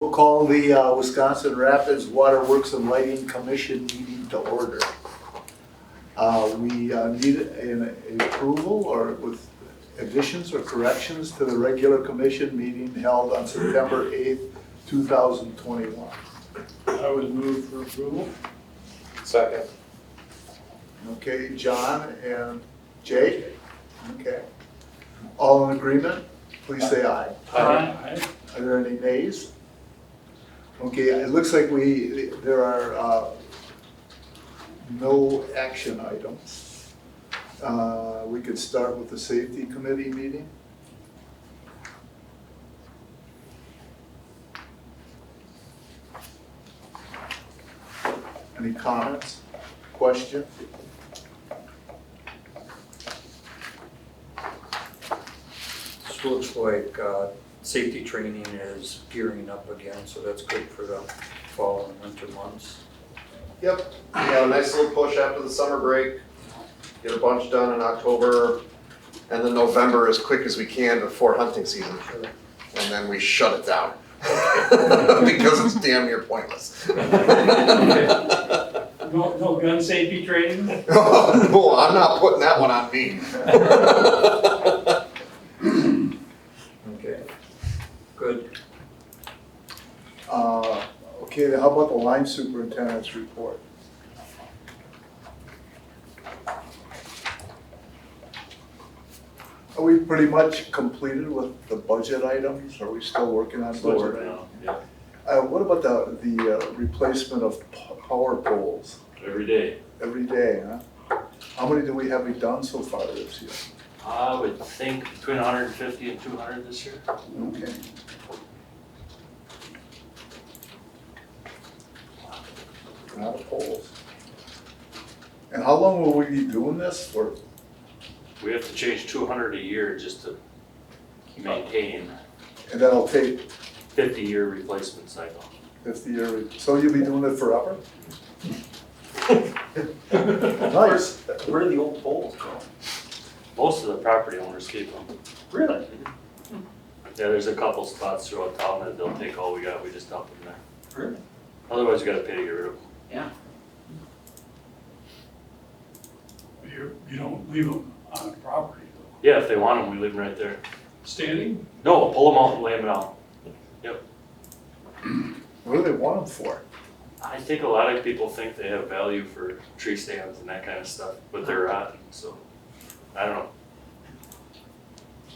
We'll call the Wisconsin Rapids Water Works and Lighting Commission meeting to order. We need an approval or with additions or corrections to the regular commission meeting held on September 8th, 2021. I would move for approval. Second. Okay, John and Jake? Okay. All in agreement? Please say aye. Aye. Are there any nays? Okay, it looks like there are no action items. We could start with the safety committee meeting. Any comments, questions? This looks like safety training is gearing up again, so that's good for the fall and winter months. Yep, we have a nice little push after the summer break. Get a bunch done in October, and then November as quick as we can before hunting season. And then we shut it down. Because it's damn near pointless. No gun safety training? No, I'm not putting that one on me. Okay, good. Okay, how about the line superintendent's report? Are we pretty much completed with the budget items? Are we still working on budget? Yeah. What about the replacement of power poles? Every day. Every day, huh? How many do we have done so far this year? I would think between 150 and 200 this year. Okay. A lot of poles. And how long will we be doing this for? We have to change 200 a year just to maintain And that'll take 50-year replacement cycle. 50 years. So you'll be doing it forever? Nice. Where do the old poles go? Most of the property owners keep them. Really? Yeah, there's a couple spots throughout town that they'll take all we got, we just dump them there. Really? Otherwise, you gotta pay to get rid of them. Yeah. You don't leave them on property though. Yeah, if they want them, we leave them right there. Standing? No, pull them out and lay them out. What do they want them for? I think a lot of people think they have value for tree stands and that kind of stuff, but they're rotten, so, I don't know.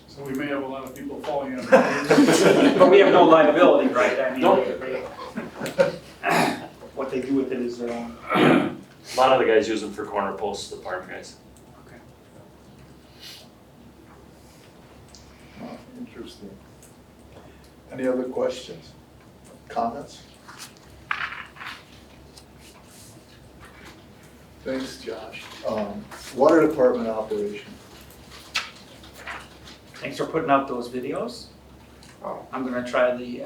So we may have a lot of people falling in. But we have no liability, right? I mean, Nope. what they do with it is their own. A lot of the guys use them for corner posts, the farm guys. Okay. Oh, interesting. Any other questions? Comments? Thanks, Josh. Water department operation. Thanks for putting out those videos. Oh. I'm gonna try the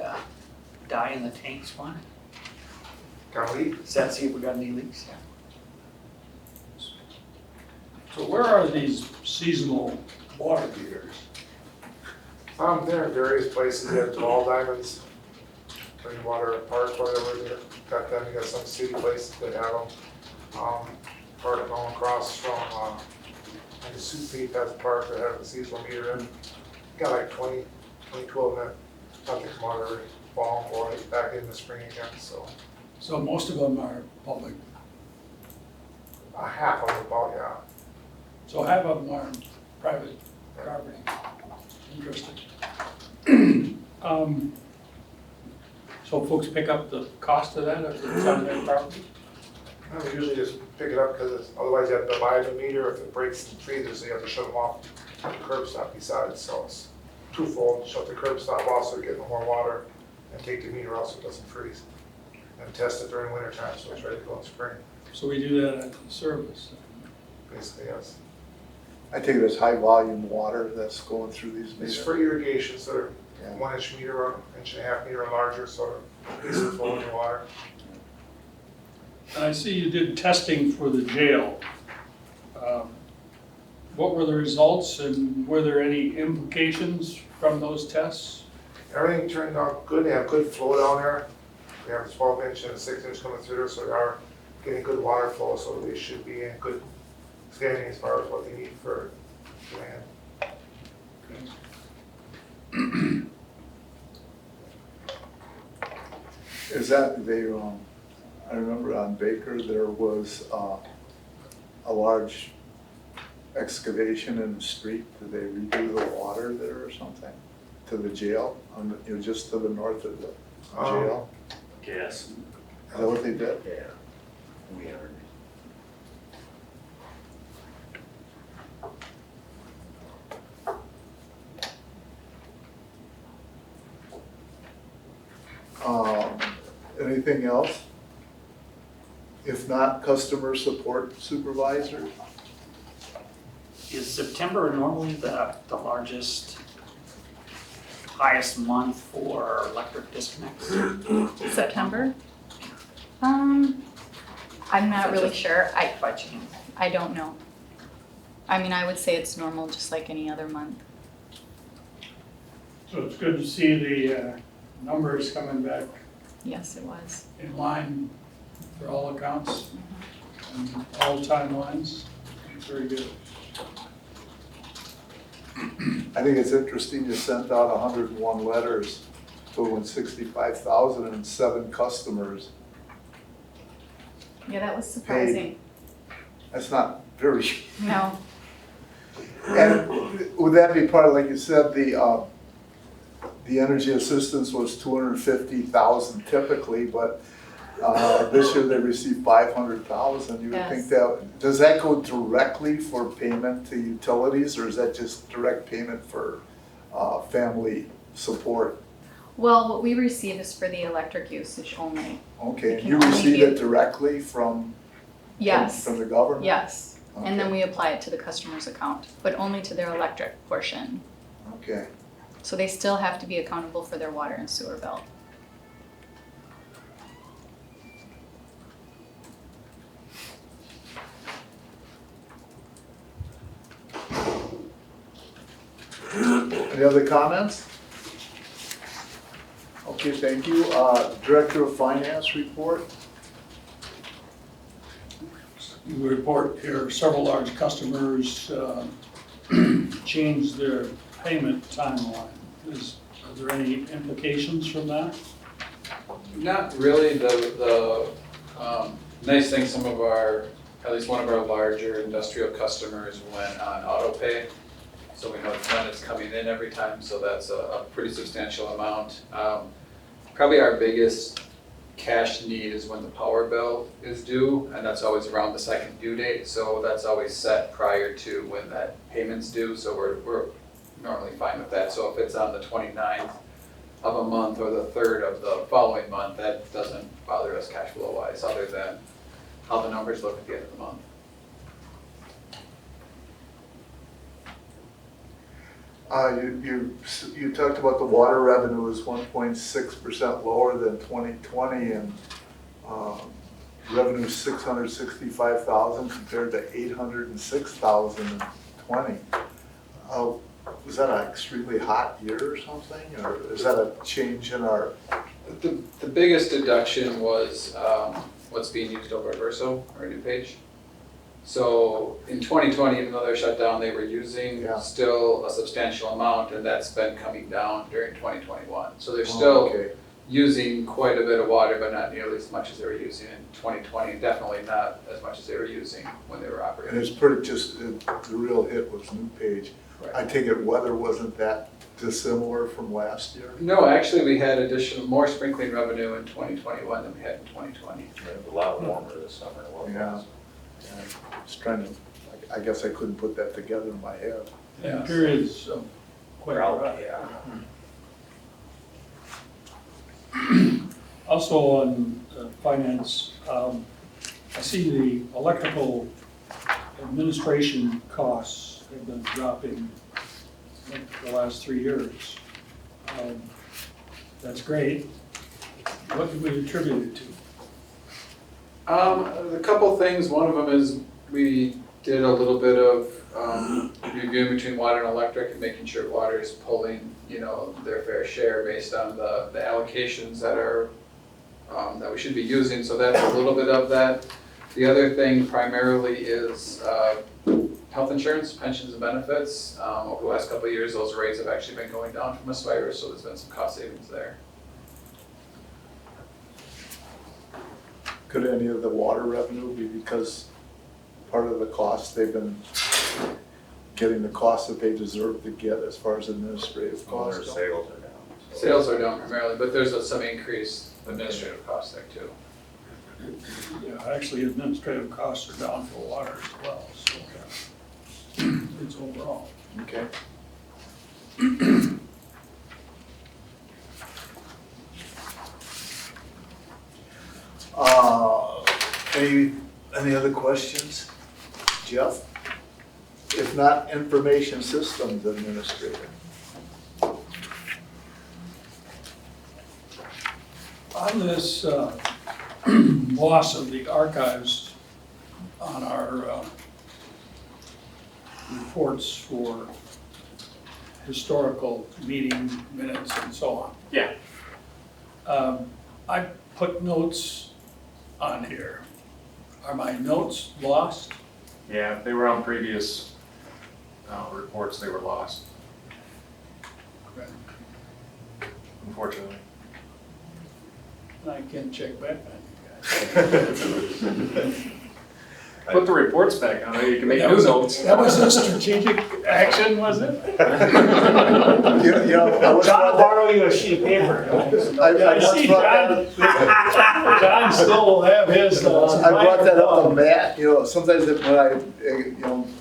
dye in the tanks one. Can we? Does that see if we got any leaks? Yeah. So where are these seasonal water heaters? They're in various places, you have Ball Diamonds, Clean Water Park, whatever, you got them, you got some city places that have them. Park going across from, like the Sioux Peak has a park that has a seasonal meter in. Got like 12 of them, not to come out every fall or back in the spring again, so. So most of them are public. Half of them about, yeah. So half of them are private property. Interesting. So folks pick up the cost of that if it's on their property? We usually just pick it up because otherwise you have to buy a new meter if it breaks and freezes, so you have to shut them off at the curb stop besides, so it's twofold, shut the curb stop off so you get more water and take the meter out so it doesn't freeze. And test it during winter time so it's ready to go in spring, So we do that at the service. basically, yes. I take it as high volume water that's going through these It's meters. for irrigation, so they're Yeah. 1-inch meter or 1.5 inch meter or larger, so they're decent flowing in water. And I see you did testing for the jail. What were the results and were there any implications from those tests? everything turned out good, they have good flow down there. We have a 12-inch and a 6-inch coming through there, so they are getting good water flow, so they should be in good standing as far as what they need for land. Is that, I remember on Baker, there was a large excavation in the street. Did they redo the water there or something? To the jail, just to the north of the jail? Gas. Is that what they did? Yeah, we are. Anything else? If not, customer support supervisor? Is September normally the largest, highest month for electric disconnects? September? I'm not really sure. By chance? I don't know. I mean, I would say it's normal, just like any other month. So it's good to see the numbers coming back Yes, it was. in line for all accounts and all timelines. Very good. I think it's interesting you sent out 101 letters totaling 65,000 and 7 customers. Yeah, that was surprising. That's not very, No, and would that be part of, like you said, the energy assistance was 250,000 typically, but this year they received 500,000. You would think Yes. that, does that go directly for payment to utilities, or is that just direct payment for family support? well, what we receive is for the electric usage only. Okay, It and can you only receive be- it directly from Yes, from the government? yes. And then Okay. we apply it to the customer's account, but only to their electric portion. Okay. So they still have to be accountable for their water and sewer bill. Any other comments? Okay, thank you. Director of Finance report? You report here, several large customers changed their payment timeline. Are there any implications from that? Not really. The nice thing, some of our, at least one of our larger industrial customers went on auto pay. So we know when it's coming in every time, so that's a pretty substantial amount. Probably our biggest cash need is when the power bill is due, and that's always around the second due date. So that's always set prior to when that payment's due, so we're normally fine with that. So if it's on the 29th of a month or the 3rd of the following month, that doesn't bother us cash flow wise, other than how the numbers look at the end of the month. You talked about the water revenue is 1.6% lower than 2020, and revenue 665,000 compared to 806,000 in 2020. Was that an extremely hot year or something, or is that a change in our? The biggest deduction was what's being used over at Verso, our new page. So in 2020, even though they're shut down, they were using Yeah. still a substantial amount, and that's been coming down during 2021. So they're still Okay. using quite a bit of water, but not nearly as much as they were using in 2020, and definitely not as much as they were using when they were And operating. it's pretty just, the real hit was new page. I Right. take it weather wasn't that dissimilar from last year? No, actually, we had more sprinkling revenue in 2021 than we had in 2020. It was a lot warmer this summer than what it Yeah. was. Just trying to, I guess I couldn't put that together in my head. In periods of quite Probably, dry. yeah. Also on finance, I see the electrical administration costs have been dropping the last 3 years. That's great. What do we attribute it to? A couple things. One of them is we did a little bit of reviewing between water and electric and making sure water is pulling, their fair share based on the allocations that are, that we should be using, so that's a little bit of that. The other thing primarily is, health insurance, pensions and benefits. Over the last couple of years, those rates have actually been going down from Aspire, so there's been some cost savings there. Could any of the water revenue be because part of the cost, they've been getting the cost that they deserve to get as far as administrative All their costs? sales are down. so- Sales are down primarily, but there's some increased administrative costs there too. Yeah, actually administrative costs are down for water as well, so it's overall. Okay. Any other questions? Jeff? If not, Information Systems Administrator. On this loss of the archives on our reports for historical meeting minutes and so on. Yeah. I put notes on here. Are my notes lost? Yeah, they were on previous reports, they were lost, unfortunately. I can check back on you guys. Put the reports back on there, you can make new notes. That was a strategic action, was it? I was borrow you a sheet of paper. I see John still will have his. I brought that up to Matt, sometimes when I,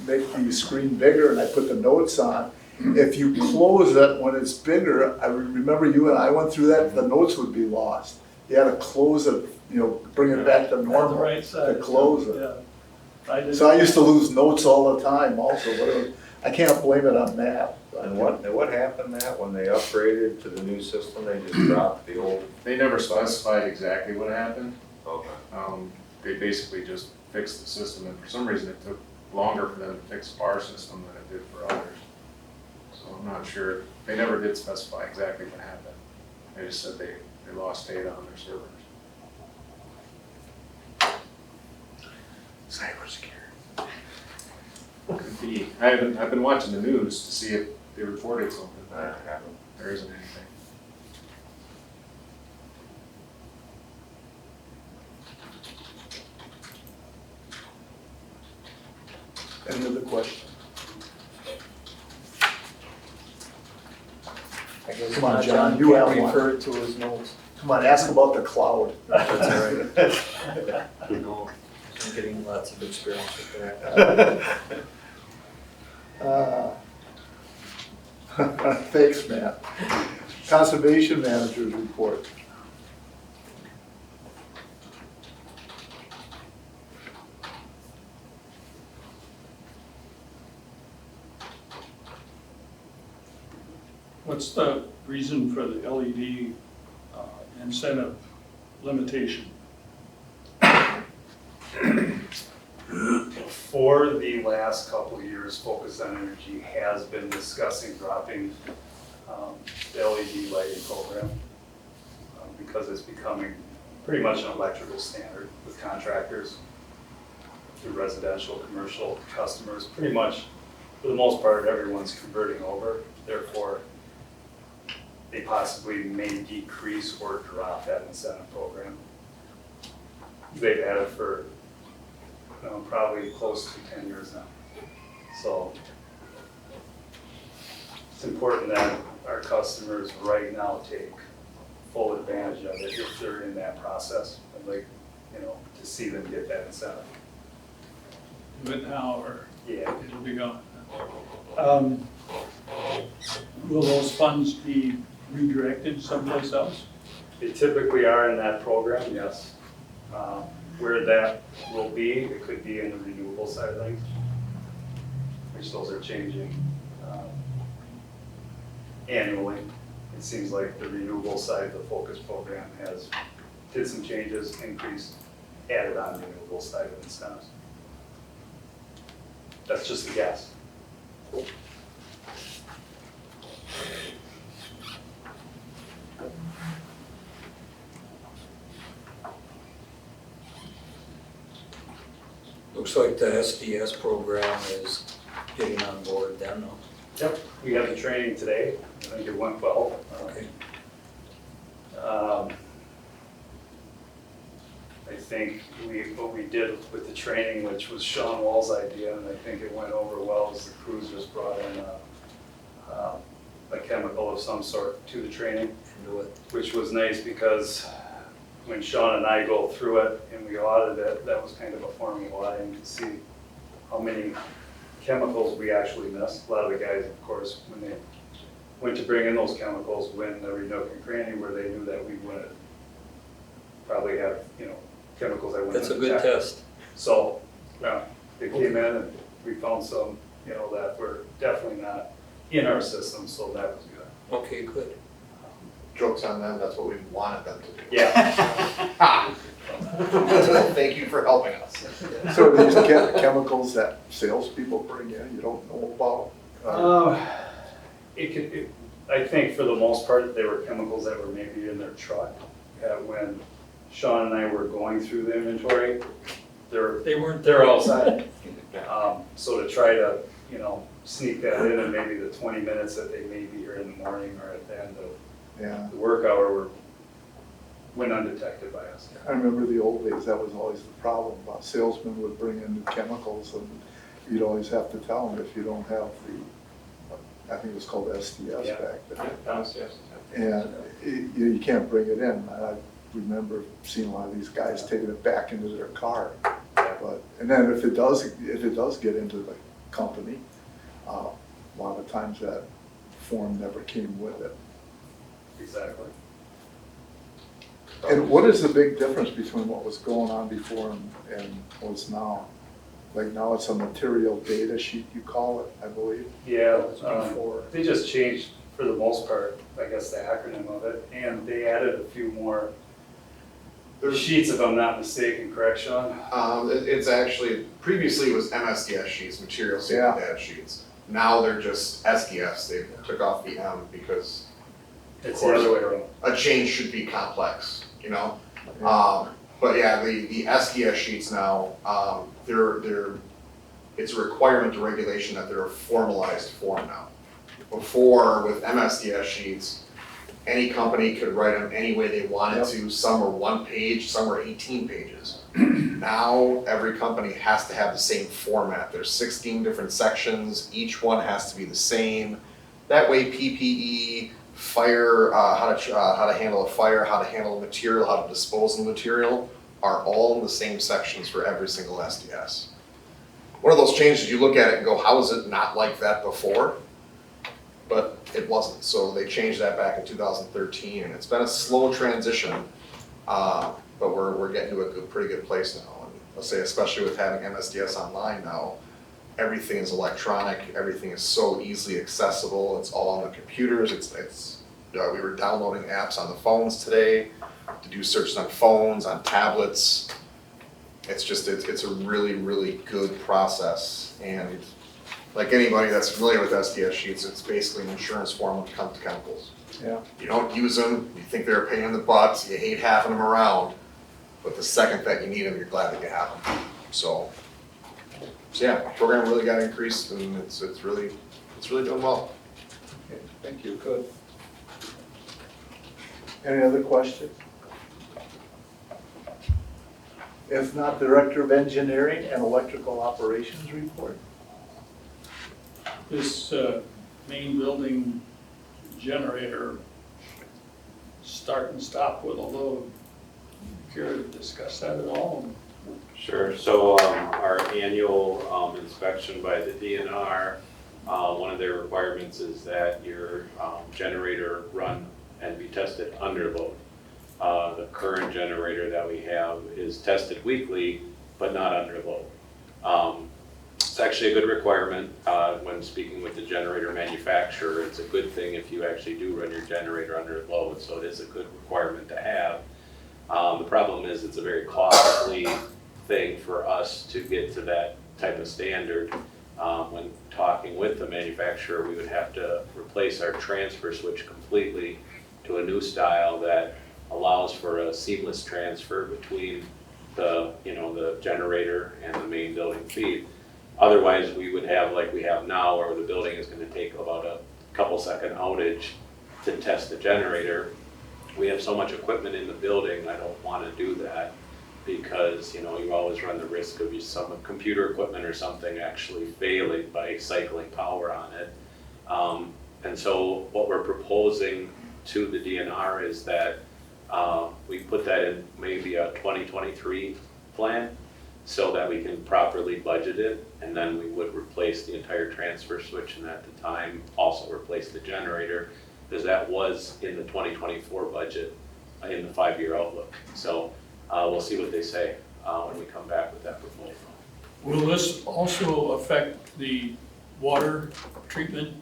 make the screen bigger and I put the notes on, if you close it when it's bigger, I remember you and I went through that, the notes would be lost. You had to close it, bring it back to normal. The right side. To close it. Yeah. So I used to lose notes all the time also, but I can't blame it on Matt. And what happened, Matt, when they upgraded to the new system, they just dropped the old? They never specified exactly what happened. Okay. They basically just fixed the system, and for some reason it took longer for them to fix our system than it did for others. So I'm not sure, they never did specify exactly what happened. They just said they lost data on their servers. Cybersecurity. Could be. I've been watching the news to see if they reported something. I haven't. There isn't anything. Any other questions? Come on, John, you have one. Refer to his notes. Come on, ask about the cloud. That's all right. I'm getting lots of experience with that. Thanks, Matt. Conservation Manager's report. What's the reason for the LED incentive limitation? For the last couple of years, Focus on Energy has been discussing dropping the LED lighting program because it's becoming pretty much an electrical standard with contractors, through residential, commercial customers. Pretty much, for the most part, everyone's converting over. Therefore, they possibly may decrease or drop that incentive program. They've had it for probably close to 10 years now. So it's important that our customers right now take full advantage of it if they're in that process. I'd like, to see them get that incentive. Do it now or Yeah. it'll be gone? Will those funds be redirected someplace else? They typically are in that program, yes. Where that will be, it could be in the renewable side of things, which those are changing annually. It seems like the renewable side of the Focus program did some changes, increased, added on the renewable side of incentives. That's just a guess. Looks like the SDS program is getting on board then, no? Yep, we had the training today, I think it went well. Okay. I think what we did with the training, which was Sean Wall's idea, and I think it went over well, is the crews just brought in a chemical of some sort to the training, Do it. which was nice because when Sean and I go through it and we audit it, that was kind of a formula audit, you can see how many chemicals we actually missed. A lot of the guys, of course, when they went to bring in those chemicals, went in every nook and cranny where they knew that we wouldn't probably have, chemicals that wouldn't That's a good detect. test. So, yeah, they came in and we found some, that were definitely not in our system, so that was good. Okay, good. Joke's on them, that's what we wanted them to do. Yeah. Thank you for helping us. So these chemicals that salespeople bring in, you don't know about? I think for the most part, they were chemicals that were maybe in their truck. When Sean and I were going through the inventory, they're outside. So to try to, sneak that in and maybe the 20 minutes that they may be here in the morning or at the end of the work hour went undetected by us. I remember the old days, that was always the problem. Salesmen would bring in new chemicals and you'd always have to tell them if you don't have I think it was called SDS back then. And you can't bring it in. I remember seeing a lot of these guys taking it back into their car. And then if it does get into the company, a lot of times that form never came with it. Exactly. And what is the big difference between what was going on before and what's now? Like now it's a material data sheet, you call it, I believe? Yeah, they just changed, for the most part, I guess the acronym of it, and they added a few more sheets, if I'm not mistaken, correct, Sean? It's actually, previously it was MSDS sheets, material safety data sheets. Now they're just SDS, they took off the M because It's the other way around. a change should be complex, But yeah, the SDS sheets now, it's a requirement to regulation that they're a formalized form now. Before, with MSDS sheets, any company could write them any way they wanted to. Some were 1 page, some were 18 pages. Now, every company has to have the same format. There's 16 different sections, each one has to be the same. That way PPE, fire, how to handle a fire, how to handle a material, how to dispose of the material, are all in the same sections for every single SDS. One of those changes, you look at it and go, how is it not like that before? But it wasn't, so they changed that back in 2013, and it's been a slow transition, but we're getting to a pretty good place now. And let's say, especially with having MSDS online now, everything is electronic, everything is so easily accessible, it's all on the computers, we were downloading apps on the phones today to do searches on phones, on tablets. It's a really, really good process, and like anybody that's familiar with SDS sheets, it's basically an insurance form when it comes to chemicals. Yeah. You don't use them, you think they're a pain in the butt, you hate having them around, but the second that you need them, you're glad that you have them. So yeah, the program really got increased, and it's really doing well. Okay, thank you, good. Any other questions? If not, Director of Engineering and Electrical Operations report. This main building generator start and stop with a load. Care to discuss that at all? Sure. So our annual inspection by the DNR, one of their requirements is that your generator run and be tested under load. The current generator that we have is tested weekly, but not under load. It's actually a good requirement when speaking with the generator manufacturer. It's a good thing if you actually do run your generator under load, so it is a good requirement to have. The problem is it's a very costly thing for us to get to that type of standard. When talking with the manufacturer, we would have to replace our transfer switch completely to a new style that allows for a seamless transfer between the, the generator and the main building feed. Otherwise, we would have, like we have now, where the building is gonna take about a couple second outage to test the generator. We have so much equipment in the building, I don't wanna do that, because, you always run the risk of some computer equipment or something actually failing by cycling power on it. And so what we're proposing to the DNR is that we put that in maybe a 2023 plan so that we can properly budget it, and then we would replace the entire transfer switch, and at the time also replace the generator, because that was in the 2024 budget in the 5-year outlook. So we'll see what they say when we come back with that proposal. Will this also affect the water treatment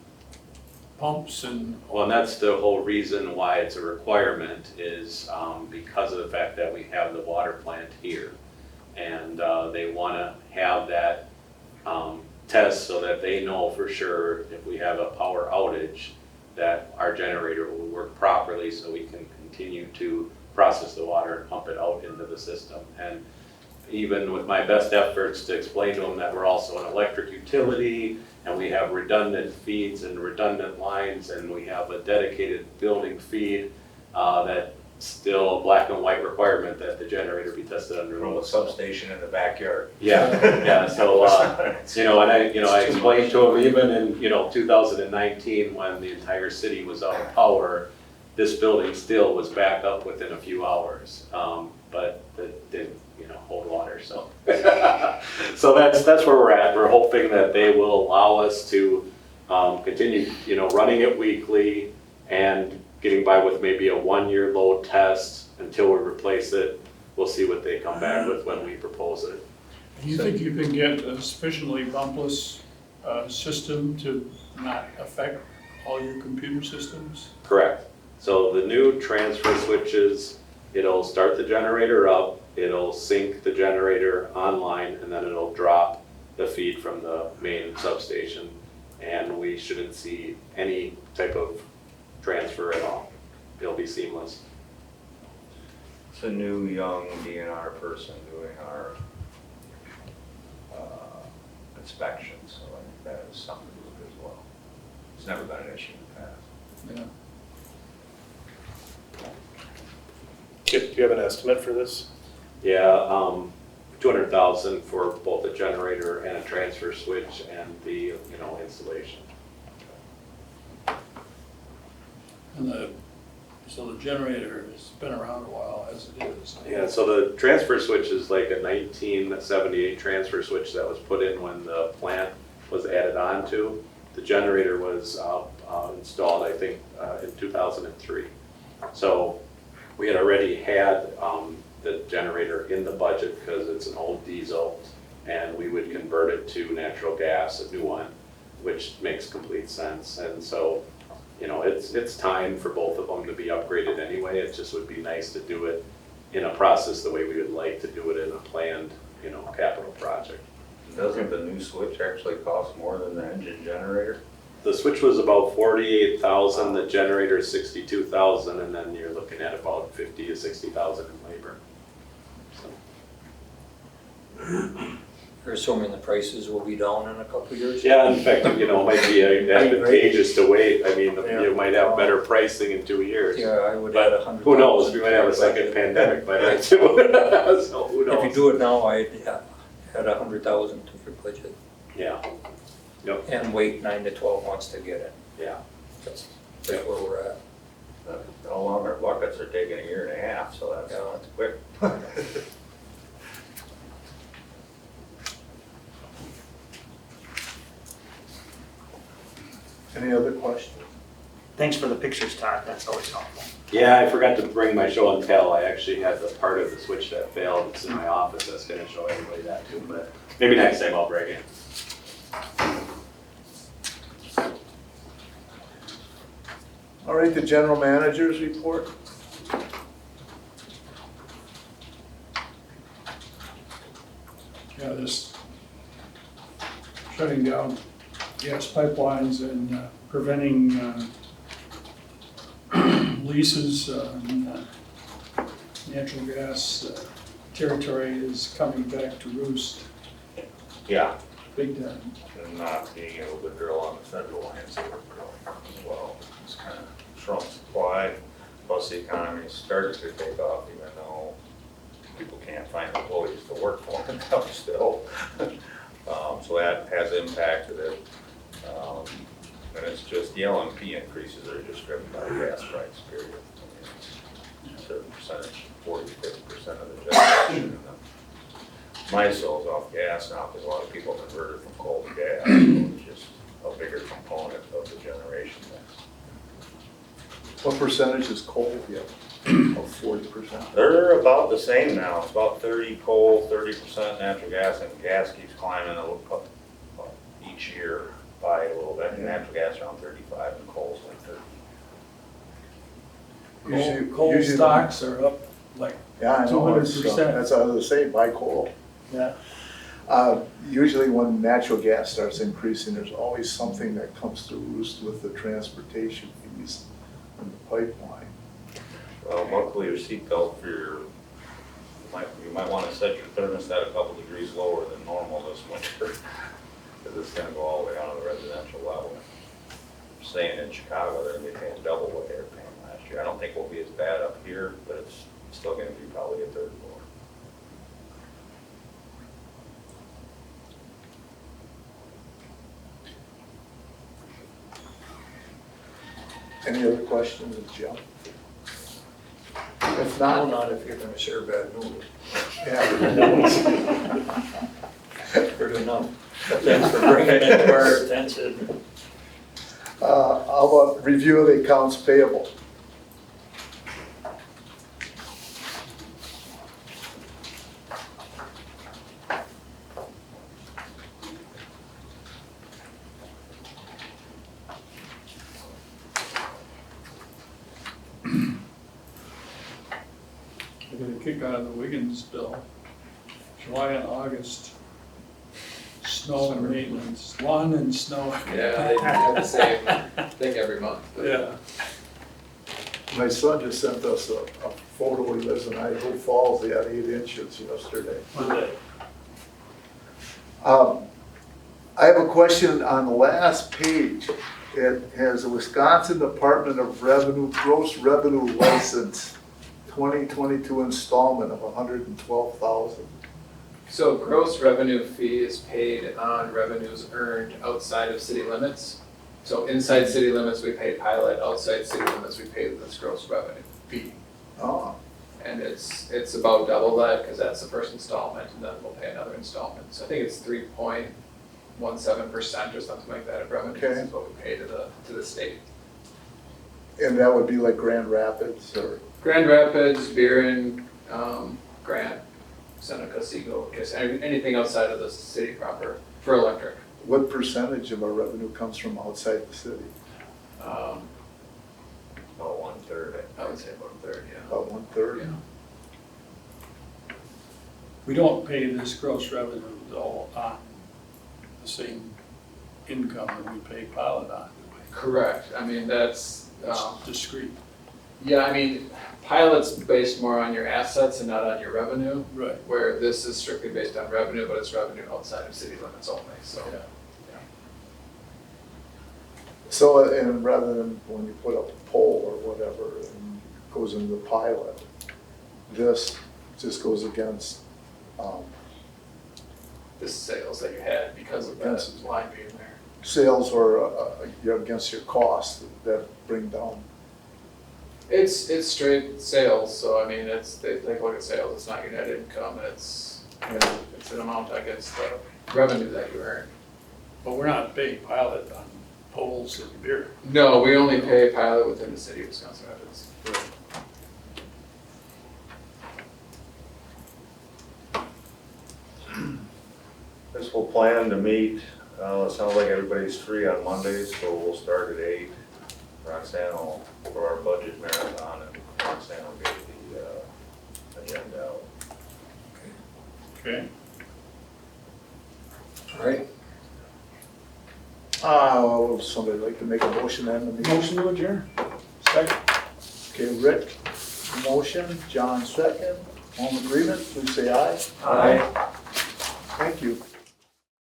pumps and? Well, and that's the whole reason why it's a requirement, is because of the fact that we have the water plant here. And they want to have that test so that they know for sure if we have a power outage that our generator will work properly, so we can continue to process the water and pump it out into the system. And even with my best efforts to explain to them that we're also an electric utility and we have redundant feeds and redundant lines and we have a dedicated building feed, that still a black and white requirement that the generator be tested under From a those. substation in the backyard. Yeah, so, and I explained to them even in, 2019, when the entire city was out of power, this building still was back up within a few hours, but it didn't, hold water, so. So that's where we're at. We're hoping that they will allow us to continue, running it weekly and getting by with maybe a 1-year load test until we replace it. We'll see what they come back with when we propose it. Do you think you can get a sufficiently bumpless system to not affect all your computer systems? Correct. So the new transfer switches, it'll start the generator up, it'll sync the generator online, and then it'll drop the feed from the main substation. And we shouldn't see any type of transfer at all. It'll be seamless. It's a new young DNR person doing our inspection, so I think that is something to look as well. It's never been an issue in the past. Yeah. Do you have an estimate for this? Yeah, 200,000 for both a generator and a transfer switch and the, installation. And so the generator has been around a while as it is. Yeah, so the transfer switch is like a 1978 transfer switch that was put in when the plant was added on to. The generator was installed, I think, in 2003. So we had already had the generator in the budget because it's an old diesel, and we would convert it to natural gas, a new one, which makes complete sense. And so, it's time for both of them to be upgraded anyway. It just would be nice to do it in a process the way we would like to do it in a planned, capital project. Doesn't the new switch actually cost more than the engine generator? The switch was about 48,000, the generator 62,000, and then you're looking at about 50 to 60,000 in labor. So. You're assuming the prices will be down in a couple of years? Yeah, in fact, it might be advantageous to wait. I mean, you might have better pricing in 2 years. Yeah, I would add 100,000. Who knows, we might have a second pandemic by then too. So who knows? If you do it now, I'd add 100,000 to your budget. Yeah. Yep. And wait 9 to 12 months to get it. Yeah. That's where we're at. All on our buckets are taking 1.5 years, so that's quick. Any other questions? Thanks for the pictures, Todd, that's always helpful. Yeah, I forgot to bring my show and tell. I actually had the part of the switch that failed. It's in my office. I was gonna show everybody that too, but maybe next time I'll bring it. All right, the general manager's report. Yeah, this shutting down gas pipelines and preventing leases on natural gas territory is coming back to roost Yeah, big time. and not being able to drill on the federal lands that we're drilling as well. It's kind of shrunk supply, plus the economy started to take off even though people can't find employees to work for them now still. So that has impacted it. And it's just, the LMP increases are just driven by gas price, period. I mean, it's a certain percentage, 40-50% of the generation. MISO's off gas now because a lot of people converted from coal to gas, so it's just a bigger component of the generation mix. What percentage is coal yet? Of 40%? They're about the same now. It's about 30 coal, 30% natural gas, and gas keeps climbing a little each year by a little bit. And natural gas around 35 and coal's like 30. Coal stocks are up like Yeah, I know, it's, 200%. that's what I was gonna say, buy coal. Yeah. Usually when natural gas starts increasing, there's always something that comes to roost with the transportation fees and the pipeline. Well, luckily your seatbelt for your, you might want to set your thermostat a couple degrees lower than normal this winter. Because it's going to go all the way down to the residential level. Staying in Chicago, they're going to be paying double what they were paying last year. I don't think we'll be as bad up here, but it's still going to be probably a third more. Any other questions of Jim? If not, Not if you're gonna share bad news. yeah. Good enough. Thanks for bringing it to our attention. How about review of the accounts payable? I got a kick out of the Wiggins bill. July and August, snow and maintenance, lawn and snow. Yeah, they have the same thing every month. Yeah. My son just sent us a photo, he lives in Idaho Falls, they had 8 inches yesterday. I have a question on the last page. It has a Wisconsin Department of Revenue gross revenue license, 2022 installment of $112,000. So gross revenue fee is paid on revenues earned outside of city limits. So inside city limits, we pay pilot, outside city limits, we pay this gross revenue fee. Oh, And it's about double that, because that's the first installment, and then we'll pay another installment. So I think it's 3.17% or something like that of revenue, Okay. is what we pay to the state. and that would be like Grand Rapids or? Grand Rapids, Buren, Grant, Seneca, Seagull, I guess anything outside of the city proper for electric. What percentage of our revenue comes from outside the city? Um, About 1/3. I would say about a third, yeah. About 1/3? Yeah. We don't pay this gross revenue though on the same income that we pay pilot on, do we? Correct, I mean, that's, It's discrete. yeah, I mean, pilot's based more on your assets and not on your revenue, Right. where this is strictly based on revenue, but it's revenue outside of city limits only, so. Yeah. So, and rather than when you put up a pole or whatever and it goes into the pilot, this just goes against, The sales that you had because of that Against- line being there. sales or you're against your costs that bring down. It's straight sales, so I mean, they look at sales, it's not your net income, it's an amount against the revenue that you earn. But we're not paying pilot on poles and beer. No, we only pay pilot within the city of Wisconsin Rapids. This will plan to meet, it sounds like everybody's free on Mondays, so we'll start at 8. Roxanne will, for our budget marathon, and Roxanne will get the agenda out. Okay. All right. Would somebody like to make a motion to end the meeting? Motion to adjourn. Second. Okay, Rick, motion, John second, all in agreement, please say aye. Aye. Thank you.